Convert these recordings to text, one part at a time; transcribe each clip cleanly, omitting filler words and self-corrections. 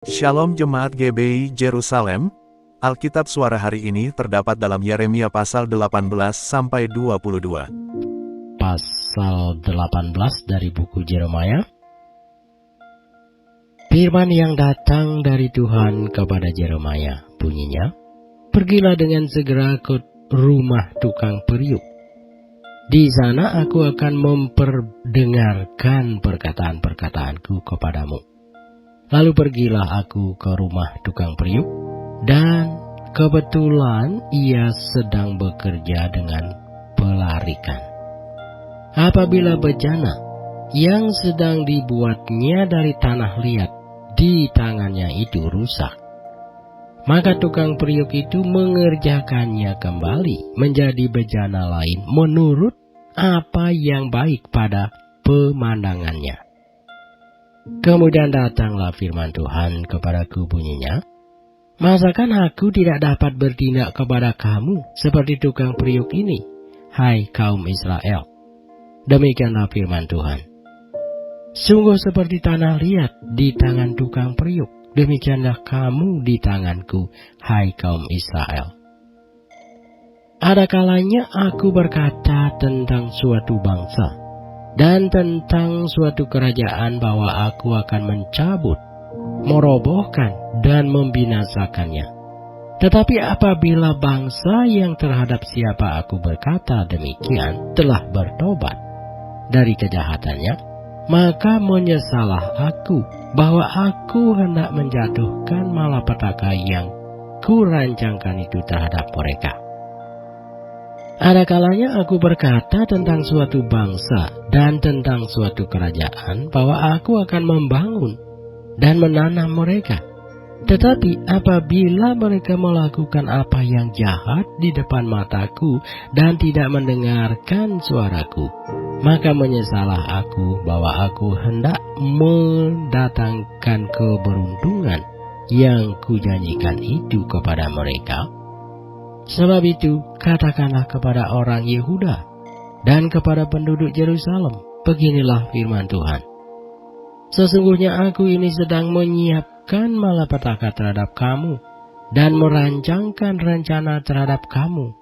Shalom Jemaat GBI Jerusalem, Alkitab suara hari ini terdapat dalam Yeremia pasal 18-22. Pasal 18 dari buku Yeremia. Firman yang datang dari Tuhan kepada Yeremia, bunyinya, "Pergilah dengan segera ke rumah tukang periuk. Di sana aku akan memperdengarkan perkataan-perkataanku kepadamu. Lalu pergilah aku ke rumah tukang periuk, dan kebetulan ia sedang bekerja dengan pelarikan. Apabila bejana yang sedang dibuatnya dari tanah liat di tangannya itu rusak, maka tukang periuk itu mengerjakannya kembali menjadi bejana lain menurut apa yang baik pada pemandangannya. Kemudian datanglah firman Tuhan kepadaku, bunyinya, masakan aku tidak dapat bertindak kepada kamu seperti tukang periuk ini, hai kaum Israel? Demikianlah firman Tuhan. Sungguh seperti tanah liat di tangan tukang periuk, demikianlah kamu di tanganku, hai kaum Israel. Ada kalanya aku berkata tentang suatu bangsa dan tentang suatu kerajaan bahwa aku akan mencabut, merobohkan, dan membinasakannya. Tetapi apabila bangsa yang terhadap siapa aku berkata demikian telah bertobat dari kejahatannya, maka menyesalah aku bahwa aku hendak menjatuhkan malapetaka yang kurancangkan itu terhadap mereka. Ada kalanya aku berkata tentang suatu bangsa dan tentang suatu kerajaan bahwa aku akan membangun dan menanam mereka. Tetapi apabila mereka melakukan apa yang jahat di depan mataku dan tidak mendengarkan suaraku, maka menyesalah aku bahwa aku hendak mendatangkan keberuntungan yang kujanjikan itu kepada mereka. Sebab itu, katakanlah kepada orang Yehuda dan kepada penduduk Yerusalem, beginilah firman Tuhan. Sesungguhnya aku ini sedang menyiapkan malapetaka terhadap kamu dan merancangkan rencana terhadap kamu.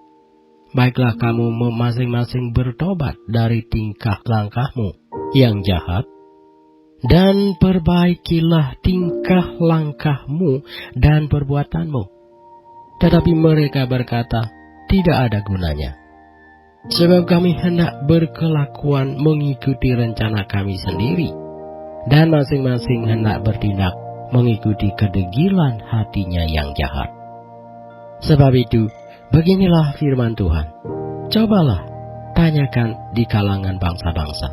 Baiklah kamu masing-masing bertobat dari tingkah langkahmu yang jahat, dan perbaikilah tingkah langkahmu dan perbuatanmu. Tetapi mereka berkata, tidak ada gunanya. Sebab kami hendak berkelakuan mengikuti rencana kami sendiri, dan masing-masing hendak bertindak mengikuti kedegilan hatinya yang jahat. Sebab itu, beginilah firman Tuhan. Cobalah, tanyakan di kalangan bangsa-bangsa.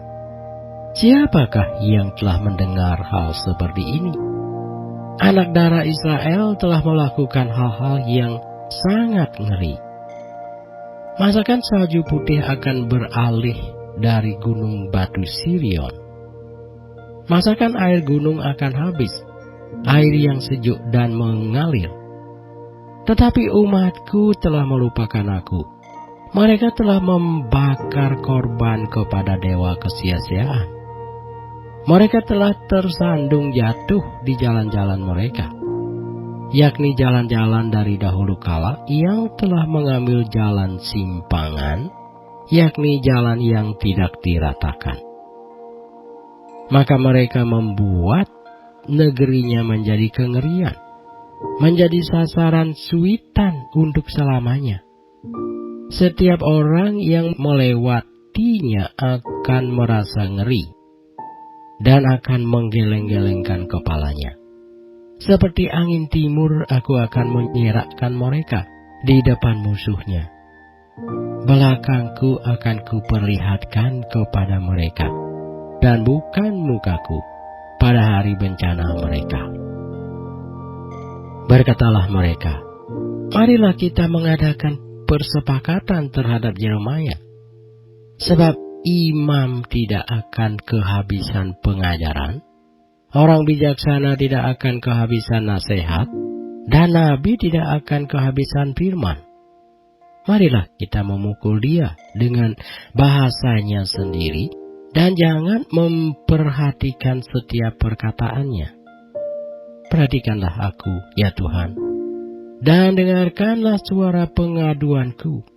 Siapakah yang telah mendengar hal seperti ini? Anak darah Israel telah melakukan hal-hal yang sangat ngeri. Masakan salju putih akan beralih dari gunung batu Sirion? Masakan air gunung akan habis, air yang sejuk dan mengalir? Tetapi umatku telah melupakan aku. Mereka telah membakar korban kepada dewa kesia-siaan. Mereka telah tersandung jatuh di jalan-jalan mereka, yakni jalan-jalan dari dahulu kala yang telah mengambil jalan simpangan, yakni jalan yang tidak diratakan. Maka mereka membuat negerinya menjadi kengerian, menjadi sasaran suitan untuk selamanya. Setiap orang yang melewatinya akan merasa ngeri dan akan menggeleng-gelengkan kepalanya. Seperti angin timur aku akan menyerakkan mereka di depan musuhnya. Belakangku akan kuperlihatkan kepada mereka, dan bukan mukaku pada hari bencana mereka. Berkatalah mereka, marilah kita mengadakan persepakatan terhadap Yeremia, sebab imam tidak akan kehabisan pengajaran, orang bijaksana tidak akan kehabisan nasihat, dan nabi tidak akan kehabisan firman. Marilah kita memukul dia dengan bahasanya sendiri, dan jangan memperhatikan setiap perkataannya. perhatikanlah aku, ya Tuhan, dan dengarkanlah suara pengaduanku.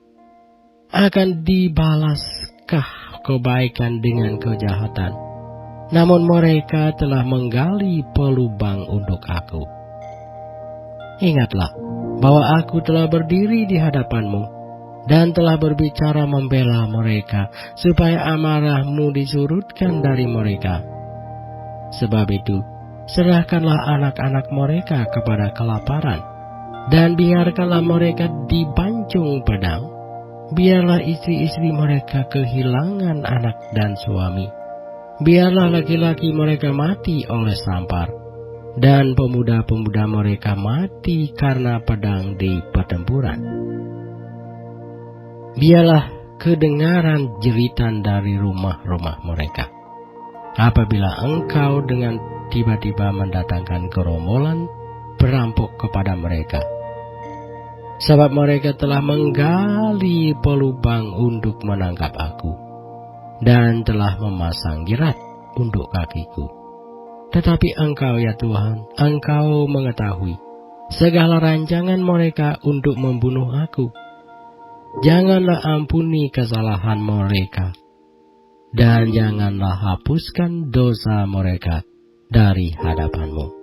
Akan dibalaskah kebaikan dengan kejahatan? Namun mereka telah menggali pelubang untuk aku. Ingatlah bahwa aku telah berdiri di hadapan-Mu dan telah berbicara membela mereka, supaya amarah-Mu disurutkan dari mereka. Sebab itu, serahkanlah anak-anak mereka kepada kelaparan, dan biarkanlah mereka dibancung pedang. Biarlah istri-istri mereka kehilangan anak dan suami. Biarlah laki-laki mereka mati oleh sampar, dan pemuda-pemuda mereka mati karena pedang di pertempuran. Biarlah kedengaran jeritan dari rumah-rumah mereka, apabila Engkau dengan tiba-tiba mendatangkan gerombolan perampok kepada mereka. Sebab mereka telah menggali pelubang untuk menangkap aku, dan telah memasang jerat untuk kakiku. Tetapi Engkau, ya Tuhan, Engkau mengetahui segala rancangan mereka untuk membunuh aku. Janganlah ampuni kesalahan mereka, dan janganlah hapuskan dosa mereka dari hadapan-Mu.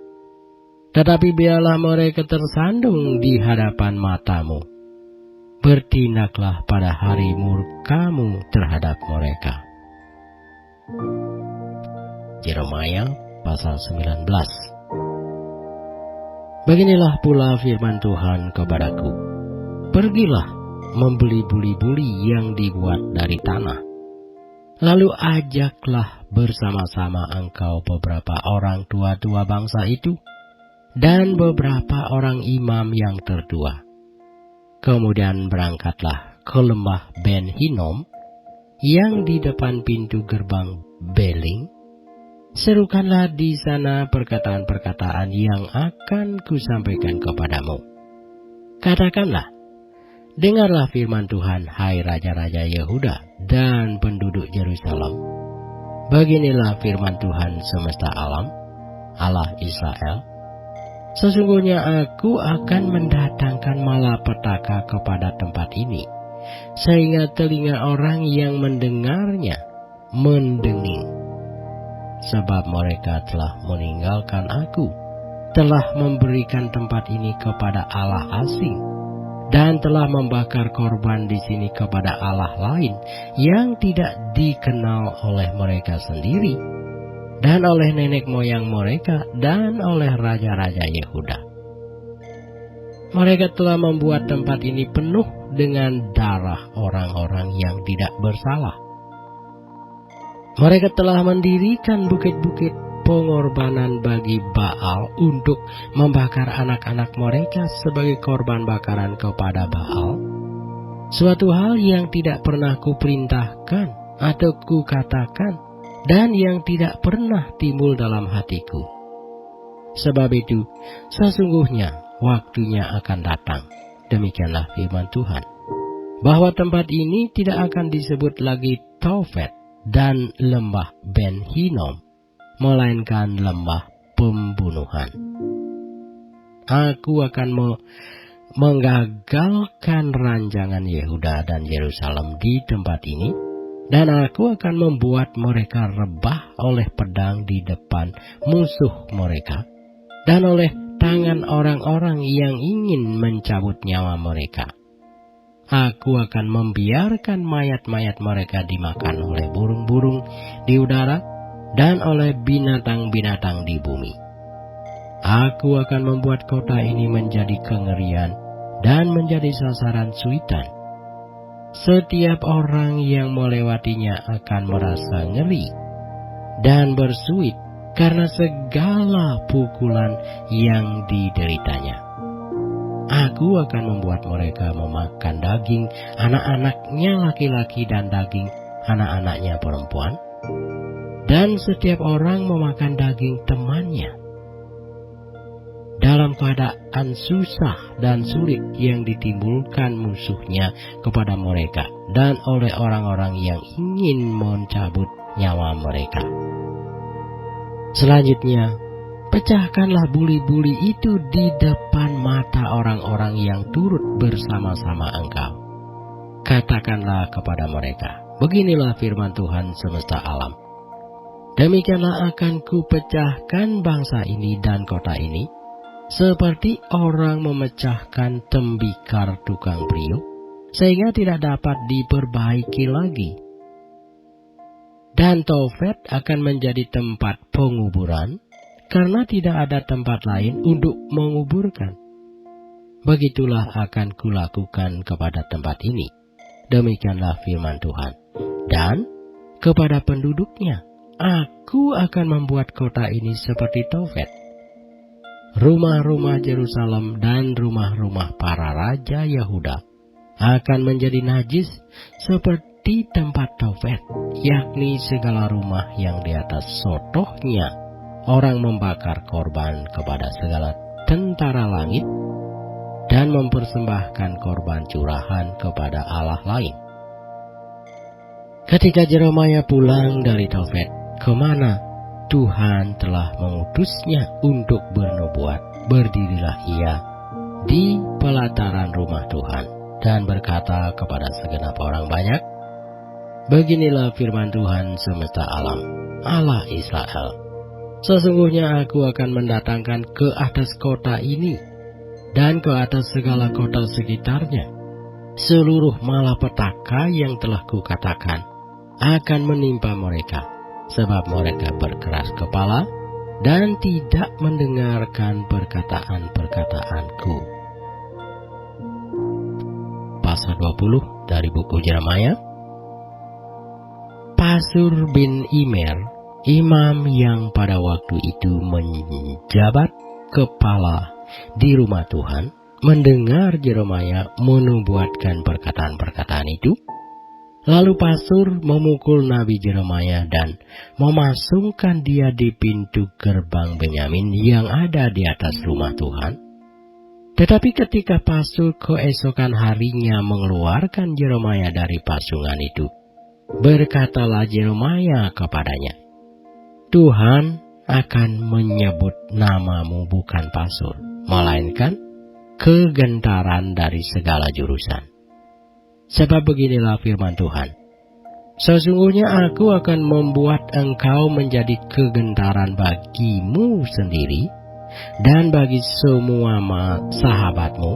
Tetapi biarlah mereka tersandung di hadapan mata-Mu. Bertindaklah pada hari murka-Mu terhadap mereka. Yeremia pasal 19. Beginilah pula firman Tuhan kepadaku. Pergilah membeli buli-buli yang dibuat dari tanah. Lalu ajaklah bersama-sama engkau beberapa orang tua-tua bangsa itu, dan beberapa orang imam yang tertua. Kemudian berangkatlah ke lembah Ben Hinnom yang di depan pintu gerbang Beling. Serukanlah di sana perkataan-perkataan yang akan kusampaikan kepadamu. Katakanlah, dengarlah firman Tuhan, hai raja-raja Yehuda dan penduduk Yerusalem. Beginilah firman Tuhan semesta alam, Allah Israel. Sesungguhnya aku akan mendatangkan malapetaka kepada tempat ini, sehingga telinga orang yang mendengarnya mendenging. Sebab mereka telah meninggalkan aku, telah memberikan tempat ini kepada Allah asing, dan telah membakar korban di sini kepada Allah lain yang tidak dikenal oleh mereka sendiri, dan oleh nenek moyang mereka, dan oleh raja-raja Yehuda. Mereka telah membuat tempat ini penuh dengan darah orang-orang yang tidak bersalah. Mereka telah mendirikan bukit-bukit pengorbanan bagi Baal untuk membakar anak-anak mereka sebagai korban bakaran kepada Baal. Suatu hal yang tidak pernah kuperintahkan atau kukatakan, dan yang tidak pernah timbul dalam hatiku. Sebab itu, sesungguhnya waktunya akan datang, demikianlah firman Tuhan, bahwa tempat ini tidak akan disebut lagi Tofet dan lembah Ben Hinnom, melainkan lembah pembunuhan. Aku akan menggagalkan rancangan Yehuda dan Yerusalem di tempat ini, dan aku akan membuat mereka rebah oleh pedang di depan musuh mereka, dan oleh tangan orang-orang yang ingin mencabut nyawa mereka. Aku akan membiarkan mayat-mayat mereka dimakan oleh burung-burung di udara, dan oleh binatang-binatang di bumi. Aku akan membuat kota ini menjadi kengerian, dan menjadi sasaran suitan. Setiap orang yang melewatinya akan merasa ngeri dan bersuit karena segala pukulan yang dideritanya. Aku akan membuat mereka memakan daging anak-anaknya laki-laki dan daging anak-anaknya perempuan, dan setiap orang memakan daging temannya. Dalam keadaan susah dan sulit yang ditimbulkan musuhnya kepada mereka, dan oleh orang-orang yang ingin mencabut nyawa mereka. Selanjutnya, Pecahkanlah buli-buli itu di depan mata orang-orang yang turut bersama-sama engkau. Katakanlah kepada mereka, beginilah firman Tuhan semesta alam. Demikianlah akan kupecahkan bangsa ini dan kota ini, seperti orang memecahkan tembikar tukang priuk, sehingga tidak dapat diperbaiki lagi. Dan Tofet akan menjadi tempat penguburan, karena tidak ada tempat lain untuk menguburkan. Begitulah akan kulakukan kepada tempat ini. Demikianlah firman Tuhan. Dan kepada penduduknya, aku akan membuat kota ini seperti Tofet. Rumah-rumah Yerusalem dan rumah-rumah para raja Yehuda akan menjadi najis seperti tempat Tofet, yakni segala rumah yang di atas sotohnya orang membakar korban kepada segala tentara langit dan mempersembahkan korban curahan kepada Allah lain. Ketika Yeremia pulang dari Tofet, kemana Tuhan telah mengutusnya untuk bernubuat, berdirilah ia di pelataran rumah Tuhan dan berkata kepada segenap orang banyak, beginilah firman Tuhan semesta alam, Allah Israel. Sesungguhnya aku akan mendatangkan ke atas kota ini dan ke atas segala kota sekitarnya seluruh malapetaka yang telah kukatakan akan menimpa mereka, sebab mereka berkeras kepala dan tidak mendengarkan perkataan-perkataanku. Pasal 20 dari buku Yeremia. Pasur bin Immer, imam yang pada waktu itu menjabat kepala di rumah Tuhan, mendengar Yeremia menubuatkan perkataan-perkataan itu. Lalu Pasur memukul Nabi Yeremia dan memasungkan dia di pintu gerbang Benyamin yang ada di atas rumah Tuhan. Tetapi ketika Pasur keesokan harinya mengeluarkan Yeremia dari pasungan itu, berkatalah Yeremia kepadanya, Tuhan akan menyebut namamu bukan Pasur, melainkan kegentaran dari segala jurusan. Sebab beginilah firman Tuhan, sesungguhnya aku akan membuat engkau menjadi kegentaran bagimu sendiri dan bagi semua sahabatmu.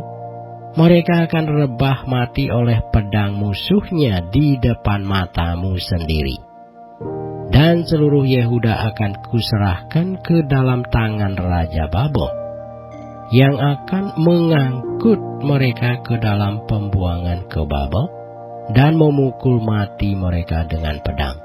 Mereka akan rebah mati oleh pedang musuhnya di depan matamu sendiri. Dan seluruh Yehuda akan kuserahkan ke dalam tangan Raja Babel, yang akan mengangkut mereka ke dalam pembuangan ke Babel dan memukul mati mereka dengan pedang.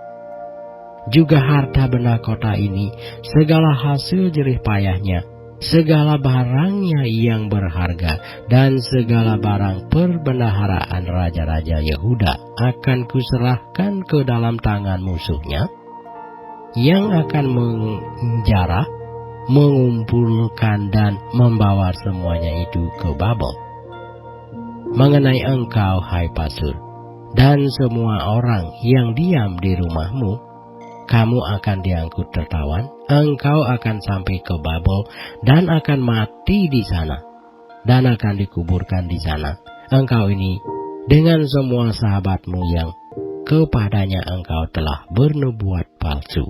Juga harta benda kota ini, segala hasil jerih payahnya, segala barangnya yang berharga, dan segala barang perbendaharaan raja-raja Yehuda akan kuserahkan ke dalam tangan musuhnya, yang akan menjara, mengumpulkan dan membawa semuanya itu ke Babel. Mengenai engkau, hai Pasur, dan semua orang yang diam di rumahmu, kamu akan diangkut tertawan, engkau akan sampai ke Babel dan akan mati di sana, dan akan dikuburkan di sana. Engkau ini dengan semua sahabatmu yang kepadanya engkau telah bernubuat palsu.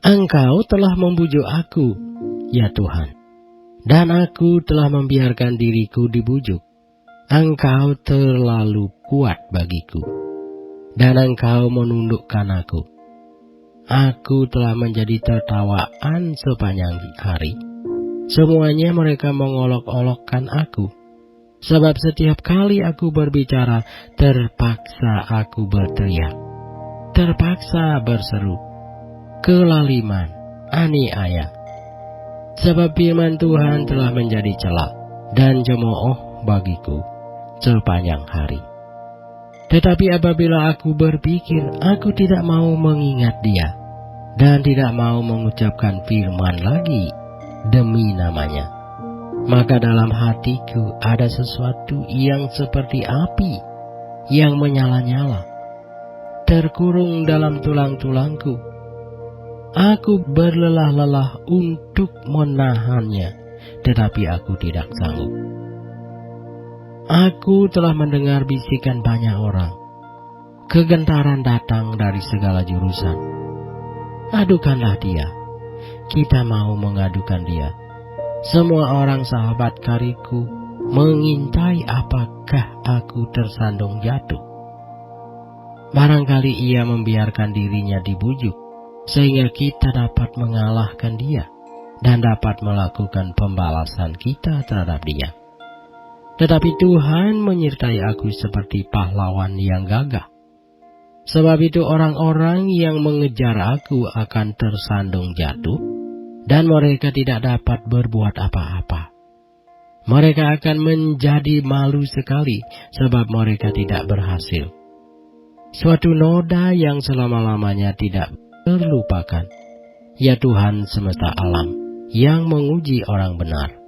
Engkau telah membujuk aku, ya Tuhan, dan aku telah membiarkan diriku dibujuk. Engkau terlalu kuat bagiku, dan engkau menundukkan aku. Aku telah menjadi tertawaan sepanjang hari. Semuanya mereka mengolok-olokkan aku. Sebab setiap kali aku berbicara, terpaksa aku berteriak, terpaksa berseru, kelaliman, aniaya. Sebab firman Tuhan telah menjadi celak dan cemooh bagiku sepanjang hari. Tetapi apabila aku berpikir, aku tidak mau mengingat dia, dan tidak mau mengucapkan firman lagi demi namanya, maka dalam hatiku ada sesuatu yang seperti api yang menyala-nyala, terkurung dalam tulang-tulangku. Aku berlelah-lelah untuk menahannya, tetapi aku tidak sanggup. Aku telah mendengar bisikan banyak orang. Kegentaran datang dari segala jurusan. Adukanlah dia. Kita mau mengadukan dia. Semua orang sahabat kariku mengintai apakah aku tersandung jatuh. Barangkali ia membiarkan dirinya dibujuk, sehingga kita dapat mengalahkan dia dan dapat melakukan pembalasan kita terhadap dia. Tetapi Tuhan menyertai aku seperti pahlawan yang gagah. Sebab itu orang-orang yang mengejar aku akan tersandung jatuh, dan mereka tidak dapat berbuat apa-apa. Mereka akan menjadi malu sekali, sebab mereka tidak berhasil. Suatu noda yang selama-lamanya tidak terlupakan, ya Tuhan semesta alam, yang menguji orang benar,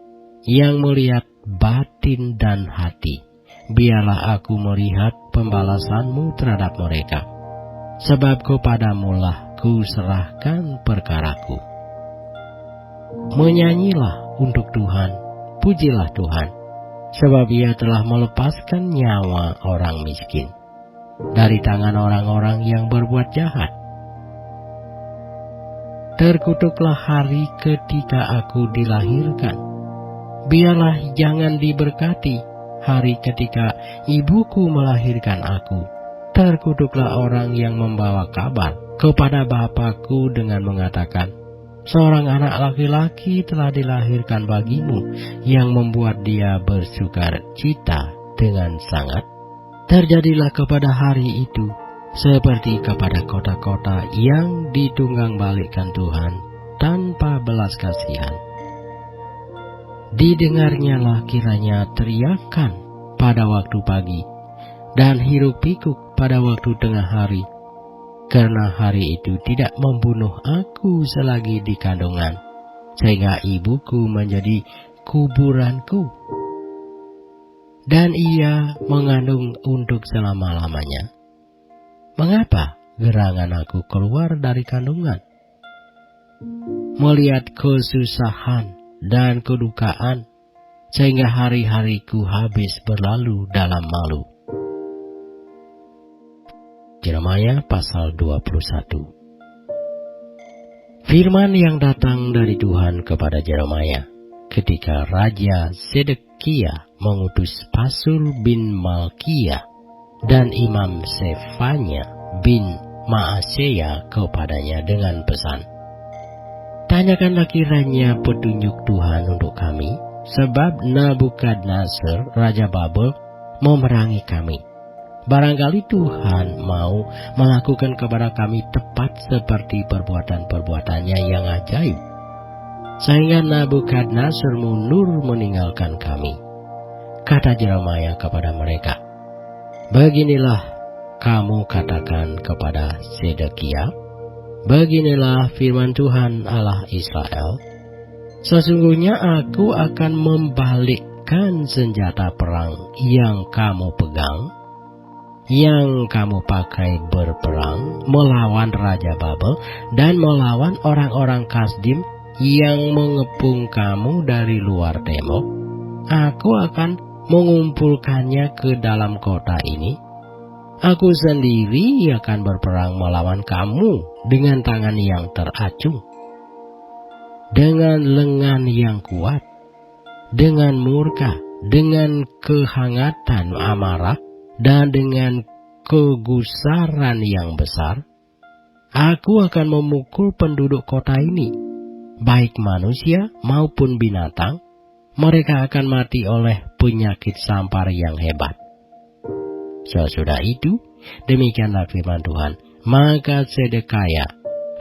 yang melihat batin dan hati. Biarlah aku melihat pembalasan-Mu terhadap mereka, sebab kepadamu-lah ku serahkan perkaraku. Menyanyilah untuk Tuhan, pujilah Tuhan, sebab Ia telah melepaskan nyawa orang miskin dari tangan orang-orang yang berbuat jahat. Terkutuklah hari ketika aku dilahirkan. Biarlah jangan diberkati hari ketika ibuku melahirkan aku. Terkutuklah orang yang membawa kabar kepada bapakku dengan mengatakan, seorang anak laki-laki telah dilahirkan bagimu, yang membuat dia bersukar cita dengan sangat. Terjadilah kepada hari itu seperti kepada kota-kota yang ditunggang balikkan Tuhan tanpa belas kasihan. Didengarnyalah kiranya teriakan pada waktu pagi, dan hiruk-pikuk pada waktu tengah hari, karena hari itu tidak membunuh aku selagi di kandungan, sehingga ibuku menjadi kuburanku, dan ia mengandung untuk selama-lamanya. Mengapa gerangan aku keluar dari kandungan? Melihat kesusahan dan kedukaan, sehingga hari-hariku habis berlalu dalam malu. Yeremia pasal 21. Firman yang datang dari Tuhan kepada Yeremia ketika Raja Sedekia mengutus Pasul bin Malkia dan Imam Sefanya bin Maaseya kepadanya dengan pesan, tanyakanlah kiranya petunjuk Tuhan untuk kami, sebab Nabukadnezar Raja Babel memerangi kami. Barangkali Tuhan mau melakukan kepada kami tepat seperti perbuatan-perbuatannya yang ajaib, sehingga Nabukadnezar mundur meninggalkan kami. Kata Yeremia kepada mereka, beginilah kamu katakan kepada Sedekia, beginilah firman Tuhan Allah Israel, sesungguhnya aku akan membalikkan senjata perang yang kamu pegang, yang kamu pakai berperang melawan Raja Babel dan melawan orang-orang Kasdim yang mengepung kamu dari luar tembok. Aku akan mengumpulkannya ke dalam kota ini. Aku sendiri akan berperang melawan kamu dengan tangan yang teracung, dengan lengan yang kuat, dengan murka, dengan kehangatan amarah, dan dengan kegusaran yang besar. Aku akan memukul penduduk kota ini, baik manusia maupun binatang. Mereka akan mati oleh penyakit sampar yang hebat. Sesudah itu, demikianlah firman Tuhan, maka Sedekia,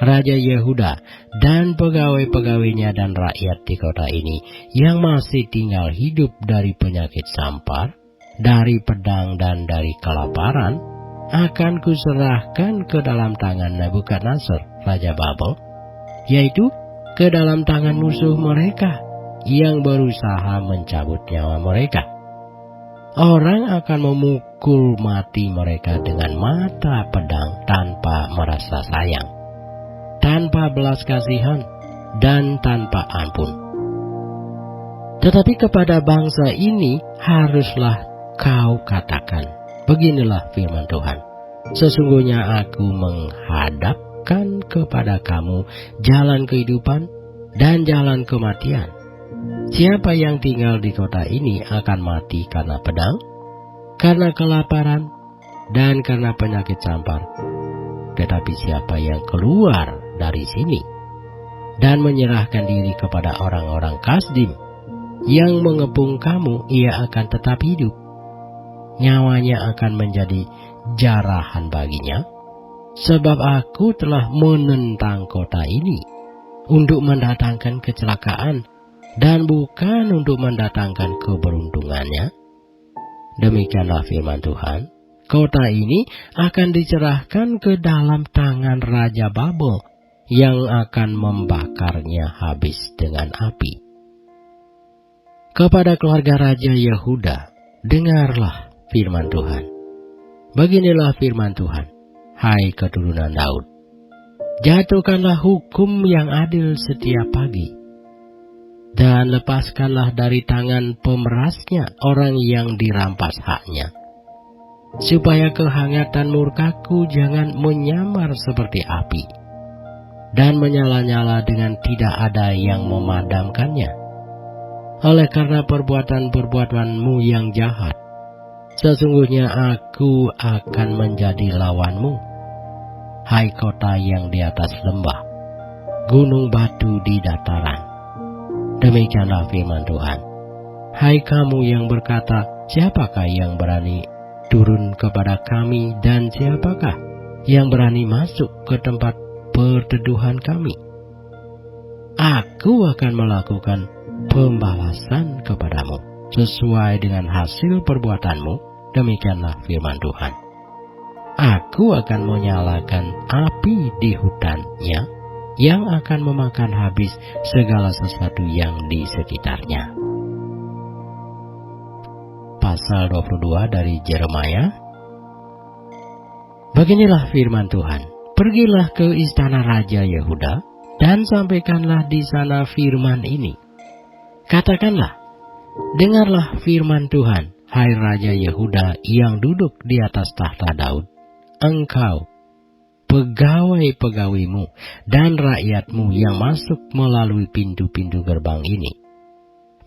Raja Yehuda, dan pegawai-pegawainya dan rakyat di kota ini yang masih tinggal hidup dari penyakit sampar, dari pedang dan dari kelaparan, akan kuserahkan ke dalam tangan Nabukadnezar Raja Babel, yaitu ke dalam tangan musuh mereka yang berusaha mencabut nyawa mereka. Orang akan memukul mati mereka dengan mata pedang tanpa merasa sayang. tanpa belas kasihan, dan tanpa ampun. Tetapi kepada bangsa ini haruslah kau katakan, beginilah firman Tuhan, sesungguhnya aku menghadapkan kepada kamu jalan kehidupan dan jalan kematian. Siapa yang tinggal di kota ini akan mati karena pedang, karena kelaparan, dan karena penyakit sampar. Tetapi siapa yang keluar dari sini dan menyerahkan diri kepada orang-orang Kasdim yang mengepung kamu, ia akan tetap hidup. Nyawanya akan menjadi jarahan baginya, sebab aku telah menentang kota ini untuk mendatangkan kecelakaan dan bukan untuk mendatangkan keberuntungannya. Demikianlah firman Tuhan. Kota ini akan dicerahkan ke dalam tangan Raja Babel yang akan membakarnya habis dengan api. Kepada keluarga Raja Yehuda, dengarlah firman Tuhan. Beginilah firman Tuhan, hai keturunan Daud. Jatuhkanlah hukum yang adil setiap pagi, dan lepaskanlah dari tangan pemerasnya orang yang dirampas haknya, supaya kehangatan murkaku jangan menyamar seperti api, dan menyala-nyala dengan tidak ada yang memadamkannya. Oleh karena perbuatan-perbuatanmu yang jahat, sesungguhnya aku akan menjadi lawanmu, hai kota yang di atas lembah, gunung batu di dataran. Demikianlah firman Tuhan. Hai kamu yang berkata, siapakah yang berani turun kepada kami, dan siapakah yang berani masuk ke tempat perteduhan kami? Aku akan melakukan pembalasan kepadamu sesuai dengan hasil perbuatanmu. Demikianlah firman Tuhan. Aku akan menyalakan api di hutannya yang akan memakan habis segala sesuatu yang di sekitarnya. Pasal 22 dari Yeremia. Beginilah firman Tuhan. Pergilah ke istana Raja Yehuda dan sampaikanlah di sana firman ini. Katakanlah, dengarlah firman Tuhan, hai Raja Yehuda yang duduk di atas tahta Daud. Engkau, pegawai-pegawaimu dan rakyatmu yang masuk melalui pintu-pintu gerbang ini.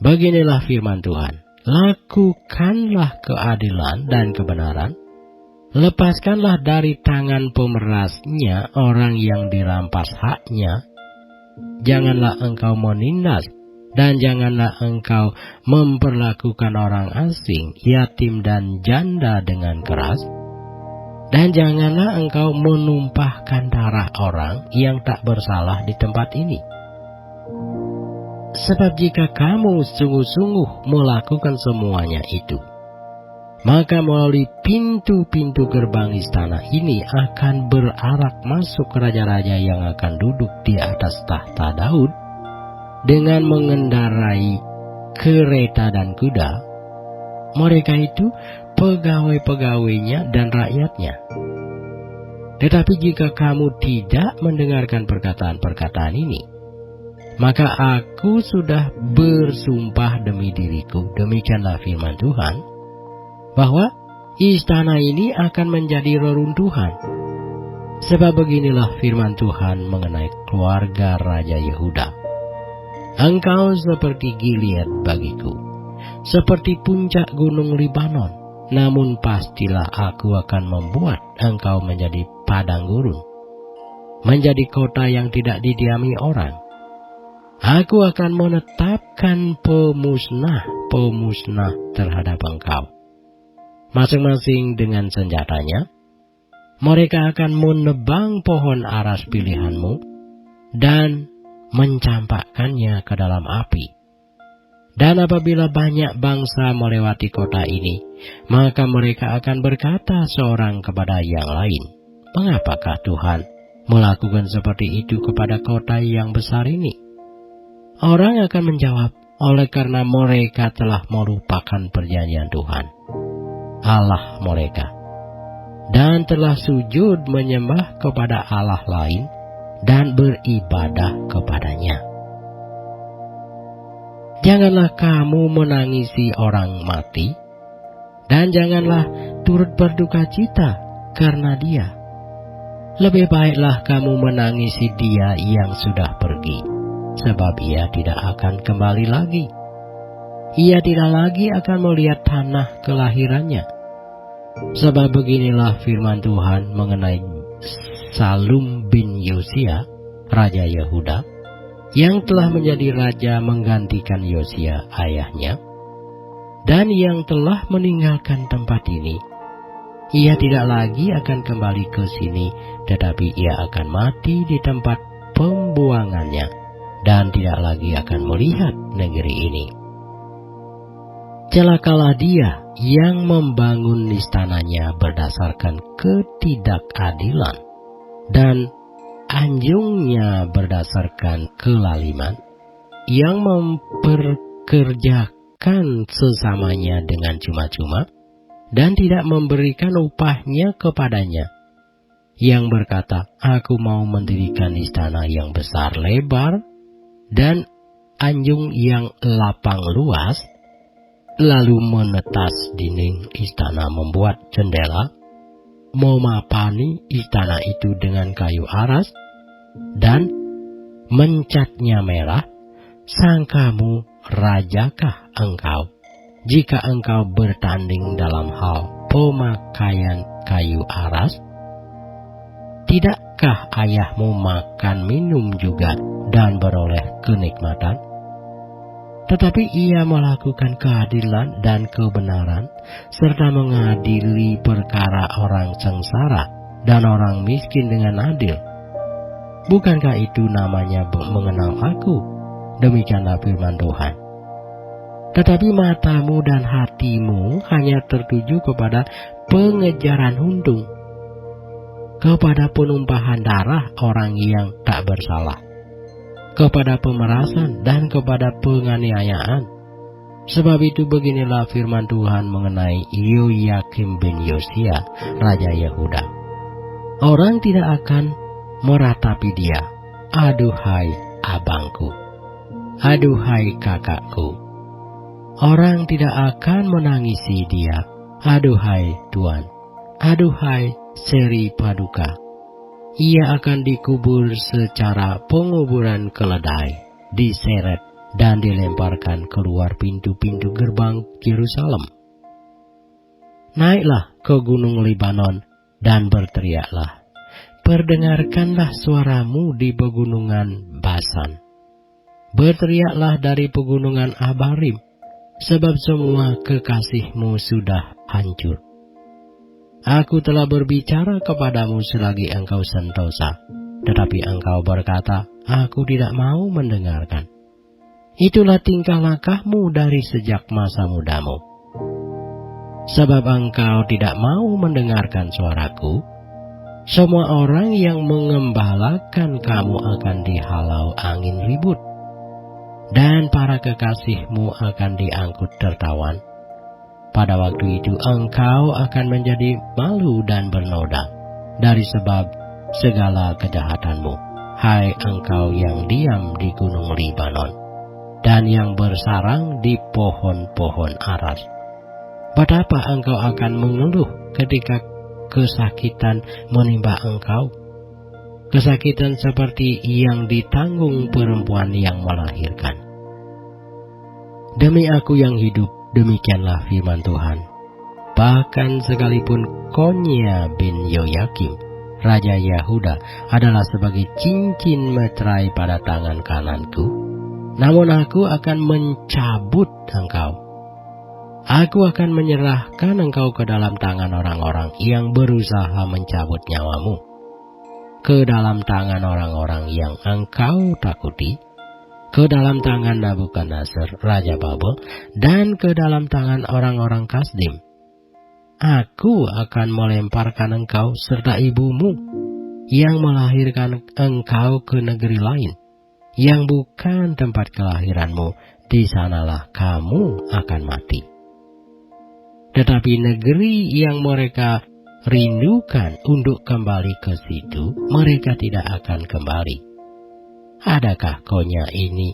Beginilah firman Tuhan. Lakukanlah keadilan dan kebenaran. Lepaskanlah dari tangan pemerasnya orang yang dirampas haknya. Janganlah engkau menindas, dan janganlah engkau memperlakukan orang asing, yatim dan janda dengan keras. Dan janganlah engkau menumpahkan darah orang yang tak bersalah di tempat ini. Sebab jika kamu sungguh-sungguh melakukan semuanya itu, maka melalui pintu-pintu gerbang istana ini akan berarak masuk raja-raja yang akan duduk di atas tahta Daud dengan mengendarai kereta dan kuda. Mereka itu pegawai-pegawainya dan rakyatnya. Tetapi jika kamu tidak mendengarkan perkataan-perkataan ini, maka aku sudah bersumpah demi diriku, demikianlah firman Tuhan, bahwa istana ini akan menjadi reruntuhan. Sebab beginilah firman Tuhan mengenai keluarga Raja Yehuda. Engkau seperti Gilead bagiku, seperti puncak gunung Libanon. Namun pastilah aku akan membuat engkau menjadi padang gurun, menjadi kota yang tidak didiami orang. Aku akan menetapkan pemusnah terhadap engkau, masing-masing dengan senjatanya. Mereka akan menebang pohon aras pilihanmu dan mencampakkannya ke dalam api. Dan apabila banyak bangsa melewati kota ini, maka mereka akan berkata seorang kepada yang lain, mengapakah Tuhan melakukan seperti itu kepada kota yang besar ini? Orang akan menjawab, oleh karena mereka telah melupakan perjanjian Tuhan, Allah mereka, dan telah sujud menyembah kepada Allah lain dan beribadah kepadanya. Janganlah kamu menangisi orang mati, dan janganlah turut berduka cita karena dia. Lebih baiklah kamu menangisi dia yang sudah pergi, sebab ia tidak akan kembali lagi. Ia tidak lagi akan melihat tanah kelahirannya. Sebab beginilah firman Tuhan mengenai Salum bin Yosia, Raja Yehuda, yang telah menjadi raja menggantikan Yosia ayahnya, dan yang telah meninggalkan tempat ini. Ia tidak lagi akan kembali ke sini, tetapi ia akan mati di tempat pembuangannya, dan tidak lagi akan melihat negeri ini. Celakalah dia yang membangun istananya berdasarkan ketidakadilan, dan anjungnya berdasarkan kelaliman, yang memperkerjakan sesamanya dengan cuma-cuma, dan tidak memberikan upahnya kepadanya, yang berkata, aku mau mendirikan istana yang besar lebar, dan anjung yang lapang luas, lalu menetas dinding istana, membuat jendela, memapani istana itu dengan kayu aras, dan mencatnya merah. Sangkamu rajakah engkau, jika engkau bertanding dalam hal pemakaian kayu aras? Tidakkah ayahmu makan minum juga dan beroleh kenikmatan? Tetapi ia melakukan keadilan dan kebenaran, serta mengadili perkara orang sengsara dan orang miskin dengan adil. Bukankah itu namanya mengenal aku? Demikianlah firman Tuhan. Tetapi matamu dan hatimu hanya tertuju kepada pengejaran untung, kepada penumpahan darah orang yang tak bersalah, kepada pemerasan dan kepada penganiayaan. Sebab itu beginilah firman Tuhan mengenai Yoyakim bin Yosia, Raja Yehuda. Orang tidak akan meratapi dia. Aduhai abangku, aduhai kakakku. Orang tidak akan menangisi dia. Aduhai Tuan, aduhai Seri Paduka. Ia akan dikubur secara penguburan keledai, diseret dan dilemparkan keluar pintu-pintu gerbang Yerusalem. Naiklah ke gunung Libanon dan berteriaklah. Perdengarkanlah suaramu di pegunungan Basan. Berteriaklah dari pegunungan Abarim, sebab semua kekasihmu sudah hancur. Aku telah berbicara kepadamu selagi engkau sentosa, tetapi engkau berkata, aku tidak mau mendengarkan. Itulah tingkah lakumu dari sejak masa mudamu. Sebab engkau tidak mau mendengarkan suaraku, semua orang yang mengembalakan kamu akan dihalau angin ribut, dan para kekasihmu akan diangkut tertawan. Pada waktu itu engkau akan menjadi malu dan bernoda dari sebab segala kejahatanmu, hai engkau yang diam di gunung Libanon dan yang bersarang di pohon-pohon aras. Betapa engkau akan mengeluh ketika kesakitan menimpa engkau, kesakitan seperti yang ditanggung perempuan yang melahirkan. Demi aku yang hidup, demikianlah firman Tuhan, bahkan sekalipun Konya bin Yoyakim, Raja Yehuda, adalah sebagai cincin meterai pada tangan kananku, namun aku akan mencabut engkau. Aku akan menyerahkan engkau ke dalam tangan orang-orang yang berusaha mencabut nyawamu, ke dalam tangan orang-orang yang engkau takuti, ke dalam tangan Nabukadnezar, Raja Babel, dan ke dalam tangan orang-orang Kasdim. Aku akan melemparkan engkau serta ibumu yang melahirkan engkau ke negeri lain, yang bukan tempat kelahiranmu. Di sanalah kamu akan mati. Tetapi negeri yang mereka rindukan untuk kembali ke situ, mereka tidak akan kembali. Adakah konya ini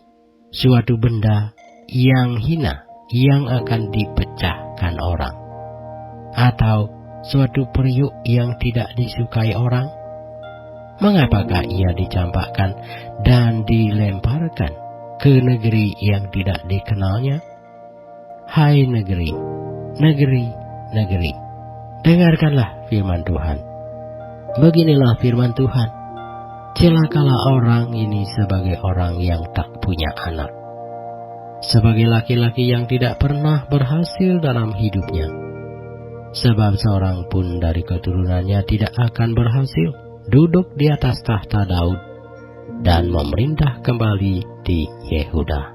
suatu benda yang hina yang akan dipecahkan orang? Atau suatu periuk yang tidak disukai orang? Mengapakah ia dicampakkan dan dilemparkan ke negeri yang tidak dikenalnya? Hai negeri, negeri, negeri, dengarkanlah firman Tuhan. Beginilah firman Tuhan. Celakalah orang ini sebagai orang yang tak punya anak, sebagai laki-laki yang tidak pernah berhasil dalam hidupnya. Sebab seorang pun dari keturunannya tidak akan berhasil duduk di atas tahta Daud dan memerintah kembali di Yehuda.